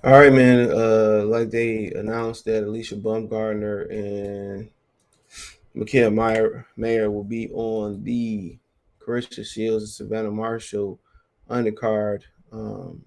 All right, man. Like they announced that Alycia Baumgardner and Mikaela Mayer will be on the Claressa Shields and Savannah Marshall undercard. Um,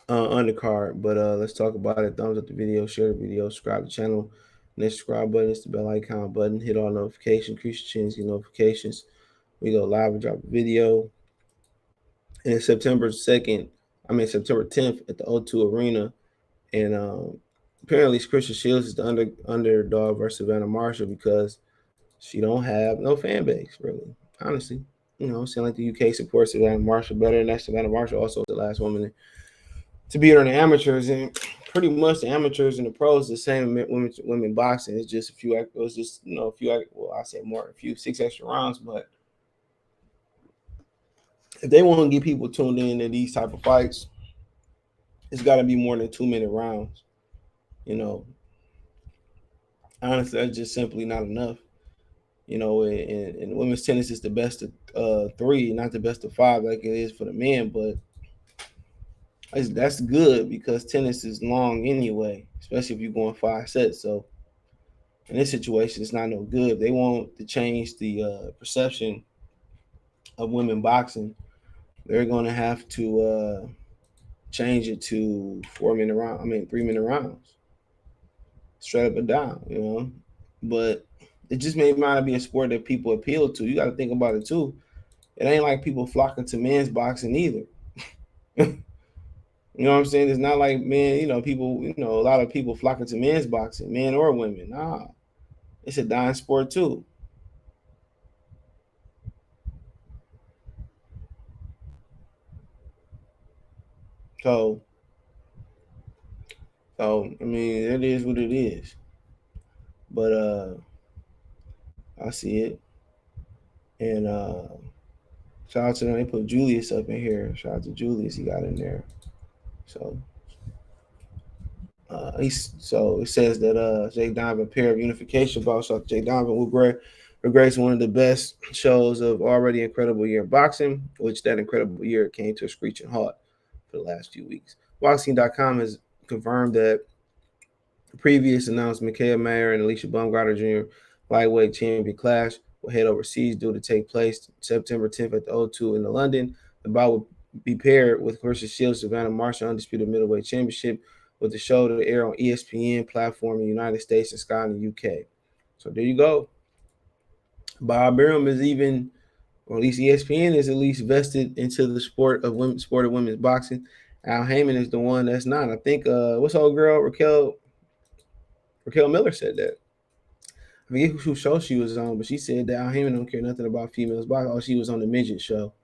Undercard. But let's talk about it. Thumbs up the video, share the video, subscribe to the channel. Next subscribe button is the bell icon button. Hit all notifications, increase your chance, get notifications. We go live and drop a video. And September 10th at the O2 Arena. And apparently Christian Shields is the underdog versus Savannah Marshall because she don't have no fan base, really. Honestly. It sounds like the UK supports Savannah Marshall better, and that Savannah Marshall also the last woman to beat her in the amateurs. And pretty much the amateurs and the pros the same women boxing. It's just I say more, a few 6 extra rounds. But if they want to get people tuned in to these type of fights, it's got to be more than 2-minute rounds. You know, honestly, that's just simply not enough. And women's tennis is the best of three, not the best of five like it is for the men. But that's good because tennis is long anyway, especially if you're going 5 sets. So in this situation, it's not no good. They want to change the perception of women boxing. They're going to have to change it to 4-minute round. 3-minute rounds, straight up and down. But it just may not be a sport that people appeal to. You got to think about it too. It ain't like people flocking to men's boxing either. You know what I'm saying? It's not like men, a lot of people flocking to men's boxing, men or women. Nah, it's a dying sport too. So, it is what it is. But I see it, and shout out to them. They put Julius up in here. Shout out to Julius. He got in there. So it says that Jake Donovan pair of unification bout. So Jake Donovan will regrets one of the best shows of already incredible year in boxing, which that incredible year came to a screeching halt for the last few weeks. Boxing.com has confirmed that the previous announced Mikaela Mayer and Alycia Baumgardner Jr. lightweight champion clash will head overseas due to take place September 10th at the O2 in London. The bout will be paired with Claressa Shields Savannah Marshall Undisputed Middleweight Championship, with the show to air on ESPN platform in the United States and Sky in the UK. So there you go. Bob Arum is even, or at least ESPN is at least vested into the sport of women's boxing. Al Heyman is the one that's not. I think what's old girl Raquel Miller said that. I forget who show she was on, but she said that Al Heyman don't care nothing about females boxing. Oh, she was on the midget show.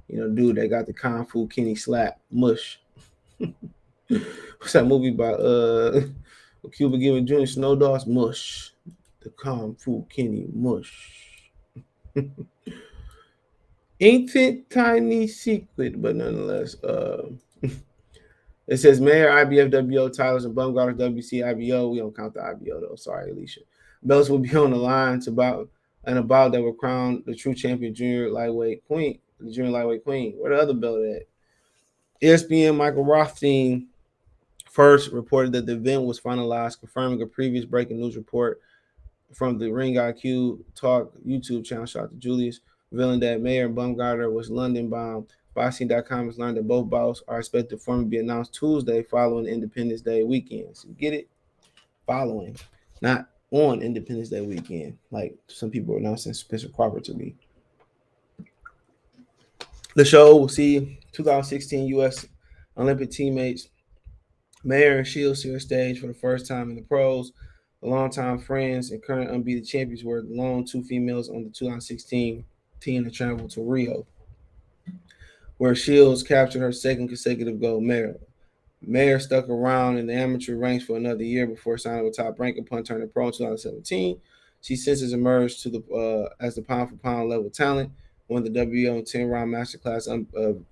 Dude that got the Kung Fu Kenny slap mush. What's that movie about Cuba Gooding Jr. Snow Dogs mush? The Kung Fu Kenny mush. Ancient tiny secret, but nonetheless, it says Mayor IBFWO titles and Baumgardner WC We don't count the IBO though. Sorry, Alycia. Belts will be on the line about that will crown the true champion junior lightweight queen. The junior lightweight queen. Where the other belt at? ESPN Michael Rothstein first reported that the event was finalized, confirming a previous breaking news report from the Ring IQ Talk YouTube channel. Shout out to Julius, revealing that Mayer and Baumgardner was London bound. Boxing.com has learned that both bouts are expected to formally be announced Tuesday following Independence Day weekend. So get it? Following, not on Independence Day weekend, like some people are announcing Spencer Crawford to be. The show will see 2016 U.S. Olympic teammates Mayer and Shields share stage for the first time in the pros. The longtime friends and current unbeaten champions were the lone two females on the 2016 team to travel to Rio, where Shields captured her second consecutive gold medal. Mayer stuck around in the amateur ranks for another year before signing with Top Rank upon turning pro in 2017. She since has emerged to the as the pound-for-pound level talent, won the WBO 10-round masterclass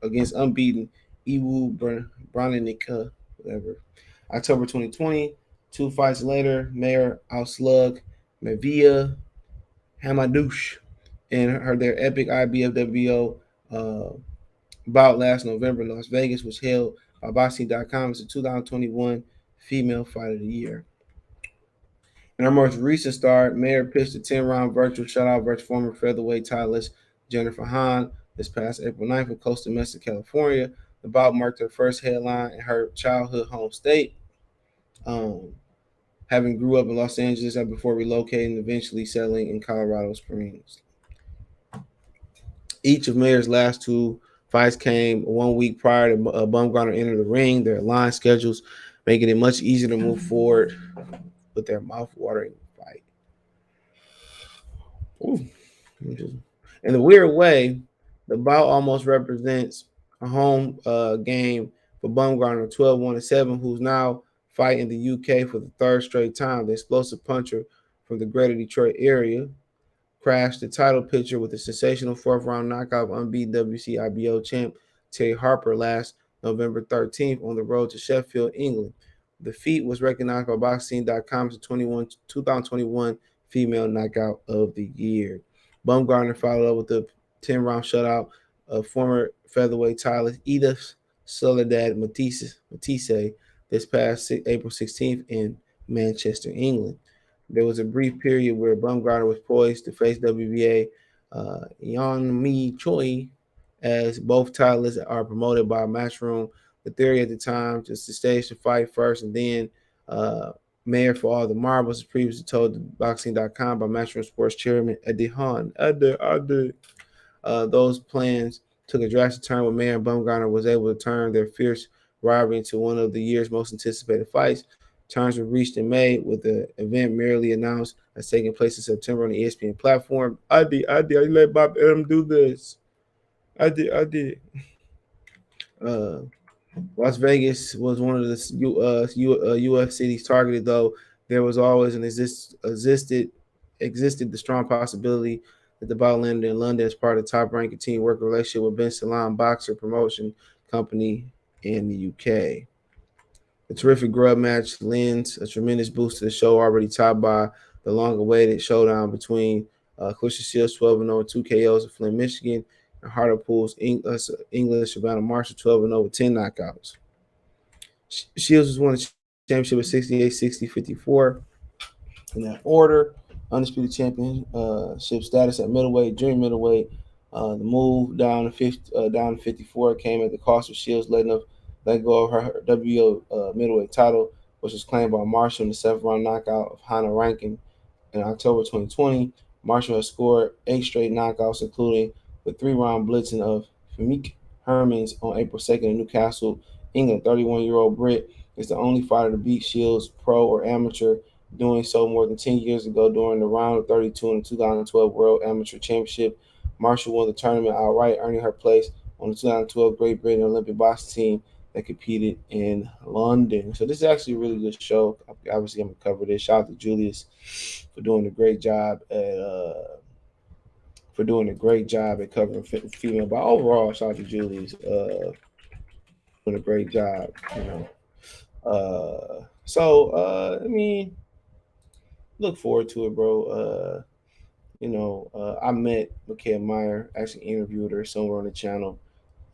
against unbeaten Iwu Branicka, whatever. October 2020, 2 fights later, Mayer outslugged Mavia Hamadouche in their epic IBFWO bout last November in Las Vegas was held by Boxing.com as the 2021 Female Fight of the Year. In our most recent start, Mayer pitched a 10-round virtual shutout versus former featherweight titleist Jennifer Hahn this past April 9th in Costa Mesa, California. The bout marked her first headline in her childhood home state, having grew up in Los Angeles before relocating and eventually settling in Colorado Springs. Each of Mayer's last two fights came 1 week prior to Baumgardner entered the ring. Their aligned schedules, making it much easier to move forward with their mouth-watering fight. Ooh. In a weird way, the bout almost represents a home game for Baumgardner, 12-1-7, who's now fighting in the UK for the third straight time. The explosive puncher from the greater Detroit area crashed the title picture with a sensational fourth round knockout of unbeaten WCIBO champ Terry Harper last November 13th on the road to Sheffield, England. The feat was recognized by Boxing.com's 2021 Female Knockout of the Year. Baumgardner followed up with a 10-round shutout of former featherweight titleist Edith Soledad Matisse this past April 16th in Manchester, England. There was a brief period where Baumgardner was poised to face WBA Yeon Mi Choi, as both titleists are promoted by Matchroom. The theory at the time just to stage the fight first and then uh, Mayor for all the marbles, as previously told Boxing.com by Matchroom Sports Chairman Eddie Hahn. Those plans took a drastic turn when Mayer and Baumgardner was able to turn their fierce rivalry into one of the year's most anticipated fights. Terms were reached in May, with the event merely announced as taking place in September on the ESPN platform. I let Bob Adam do this. I did. Uh, Las Vegas was one of the U.S. cities targeted, though there was always existed the strong possibility that the bout landed in London as part of the top-ranked continued working relationship with Ben Salam Boxer Promotion Company in the UK. The terrific grub match lends a tremendous boost to the show, already topped by the long-awaited showdown between Claressa Shields 12-0 with 2 KOs of Flint, Michigan, and Hartlepool's English Savannah Marshall 12-0 with 10 knockouts. Shields was won the championship with 68, 60, 54 in that order. Undisputed championship status at middleweight, junior middleweight. The move down to 54 came at the cost of Shields let go of her WBO middleweight title, which was claimed by Marshall in the seventh round knockout of Hannah Rankin in October 2020. Marshall has scored 8 straight knockouts, including the 3-round blitzing of Famke Hermans on April 2nd in Newcastle, England. 31-year-old Brit is the only fighter to beat Shields, pro or amateur, doing so more than 10 years ago during the round of 32 in the 2012 World Amateur Championship. Marshall won the tournament outright, earning her place on the 2012 Great Britain Olympic boxing team that competed in London. So this is actually a really good show. Obviously, I'm gonna cover this. Shout out to Julius for doing a great job at covering female. But overall, shout out to Julius doing a great job. I mean, look forward to it, bro. I met Mikaela Meyer, actually interviewed her somewhere on the channel.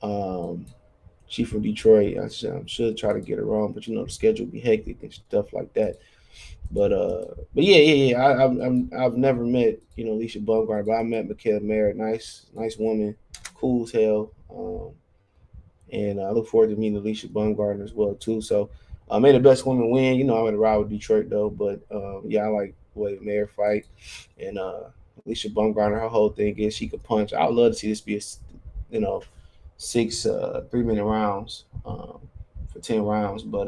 Um, she from Detroit. I should try to get it wrong, but the schedule be hectic and stuff like that. But yeah. I've never met Alycia Baumgardner, but I met Mikaela Meyer. Nice woman, cool as hell. And I look forward to meeting Alycia Baumgardner as well too. So, may the best woman win. I'm gonna ride with Detroit though, but yeah, I like the way Mayer fight, and Alycia Baumgardner. Her whole thing is she could punch. I would love to see this be six 3-minute rounds for 10 rounds, but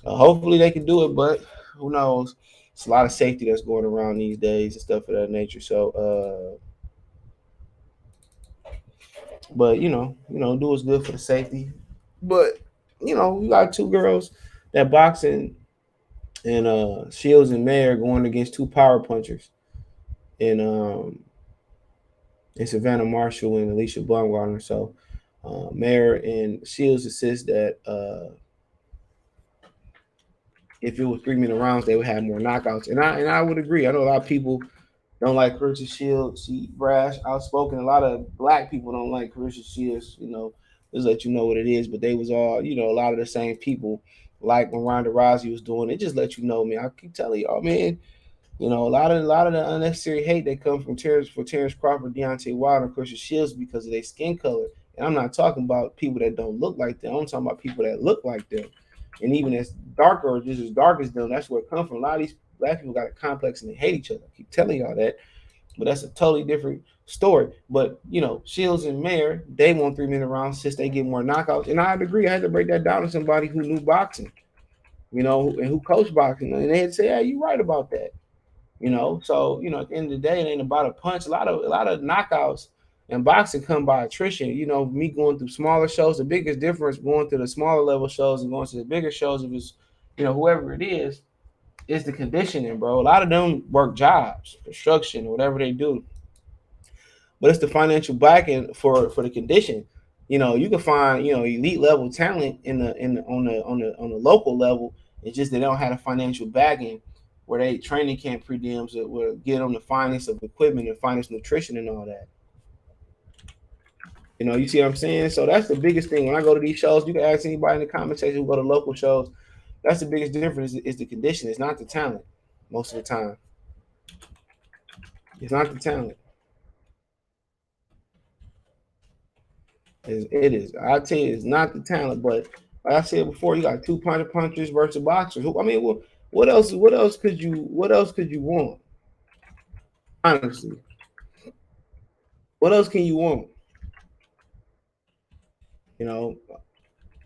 hopefully they can do it. But who knows? It's a lot of safety that's going around these days and stuff of that nature. So, but do what's good for the safety. But we got two girls that boxing and Shields and Mayer going against two power punchers in Savannah Marshall and Alycia Baumgardner. So Mayer and Shields insist that if it was 3-minute rounds, they would have more knockouts. And I would agree. I know a lot of people Don't like Claressa Shields. She brash, outspoken. A lot of black people don't like Claressa Shields. Just let you know what it is. But they was all, a lot of the same people. Like when Ronda Rousey was doing it, just let you know, man. I keep telling y'all, man. A lot of the unnecessary hate that comes from Terrence Crawford, Deontay Wilder, and Claressa Shields because of their skin color. And I'm not talking about people that don't look like them. I'm talking about people that look like them, and even as darker or just as dark as them. That's where it comes from. A lot of these black people got a complex and they hate each other. I keep telling y'all that, but that's a totally different story. But Shields and Mayer, they won 3 minute rounds since they get more knockouts. And I had to agree. I had to break that down to somebody who knew boxing, and who coached boxing, and they had to say, "Yeah, you're right about that." So at the end of the day, it ain't about a punch. A lot of knockouts in boxing come by attrition. Me going through smaller shows, the biggest difference going to the smaller level shows and going to the bigger shows, if it's whoever it is the conditioning, bro. A lot of them work jobs, construction, whatever they do, but it's the financial backing for the condition. You can find elite level talent in the on the local level. It's just they don't have the financial backing where they training camp per diems that will get them the finest of equipment and finest nutrition and all that. You see what I'm saying? So that's the biggest thing. When I go to these shows, you can ask anybody in the comment section who go to local shows. That's the biggest difference is the condition. It's not the talent most of the time. It's not the talent. It is. I tell you, it's not the talent, but like I said before, you got punchers versus boxers. I mean, what else? What else could you? What else could you want? Honestly, what else can you want? You know,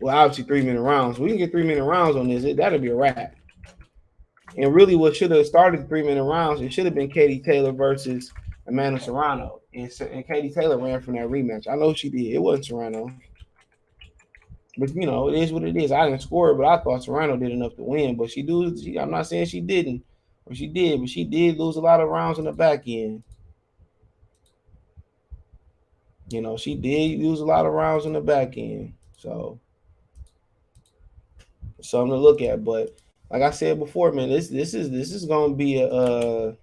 well, obviously 3 minute rounds. We can get 3 minute rounds on this. That'll be a wrap. And really, what should have started the 3 minute rounds? It should have been Katie Taylor versus Amanda Serrano, and Katie Taylor ran from that rematch. I know she did. It wasn't Serrano. But it is what it is. I didn't score, but I thought Serrano did enough to win. But I'm not saying she didn't, or she did, but she did lose a lot of rounds in the back end. She did lose a lot of rounds in the back end. So something to look at. But like I said before, man, this is gonna be a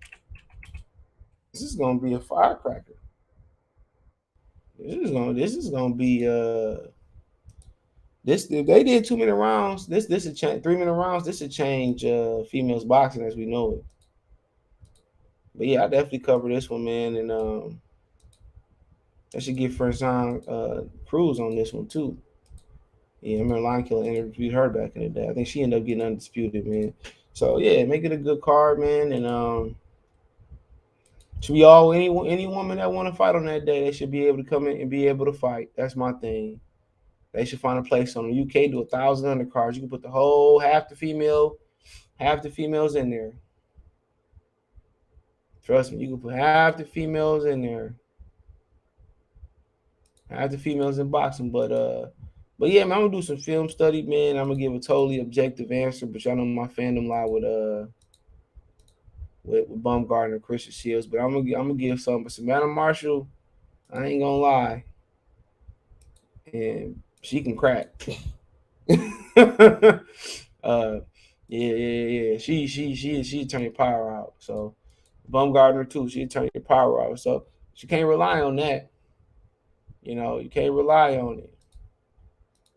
firecracker. This is gonna be this if they did 2 minute rounds. This would change 3 minute rounds. This would change females boxing as we know it. But yeah, I definitely cover this one, man, and I should get Franzon Cruz on this one too. Yeah, I remember Lion Killer interviewed her back in the day. I think she ended up getting undisputed, man. So yeah, make it a good card, man, and should be all any woman that want to fight on that day, they should be able to come in and be able to fight. That's my thing. They should find a place on the UK, do 1,000 undercards. You can put the whole half the females in there. Trust me, you can put half the females in there. Half the females in boxing, but yeah, man, I'm gonna do some film study, man. I'm gonna give a totally objective answer, but y'all know my fandom lie with Baumgardner, Christian Shields. But I'm gonna give something. But Savannah Marshall, I ain't gonna lie, and she can crack. uh, yeah. She turn your power out. So Baumgardner too, she turn your power out. So she can't rely on that. You can't rely on it.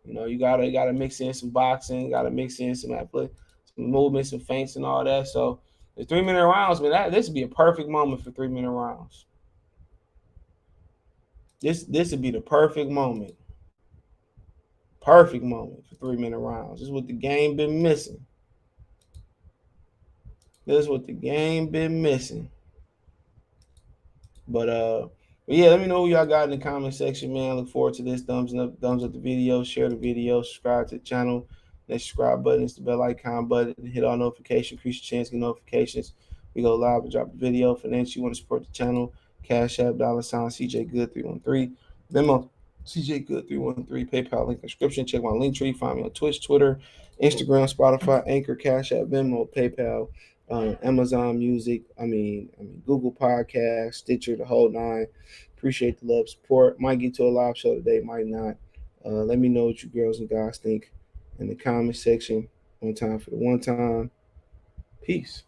You gotta mix in some boxing, gotta mix in some some movement, some feints, and all that. So the 3 minute rounds, man, this would be a perfect moment for 3 minute rounds. This would be the perfect moment for 3 minute rounds. This is what the game been missing. This is what the game been missing. But yeah, let me know who y'all got in the comment section, man. I look forward to this. Thumbs up the video, share the video, subscribe to the channel. That subscribe button is the bell icon button. Hit all notifications, increase your chance to get notifications. We go live and drop a video. Financially, you want to support the channel, Cash App, $ CJ Good 313. Venmo, CJ Good 313. PayPal link description. Check my link tree. Find me on Twitch, Twitter, Instagram, Spotify, Anchor, Cash App, Venmo, PayPal, Amazon Music. Google Podcast, Stitcher, the whole nine. Appreciate the love, support. Might get to a live show today, might not. Let me know what you girls and guys think in the comment section. One time for the one time. Peace.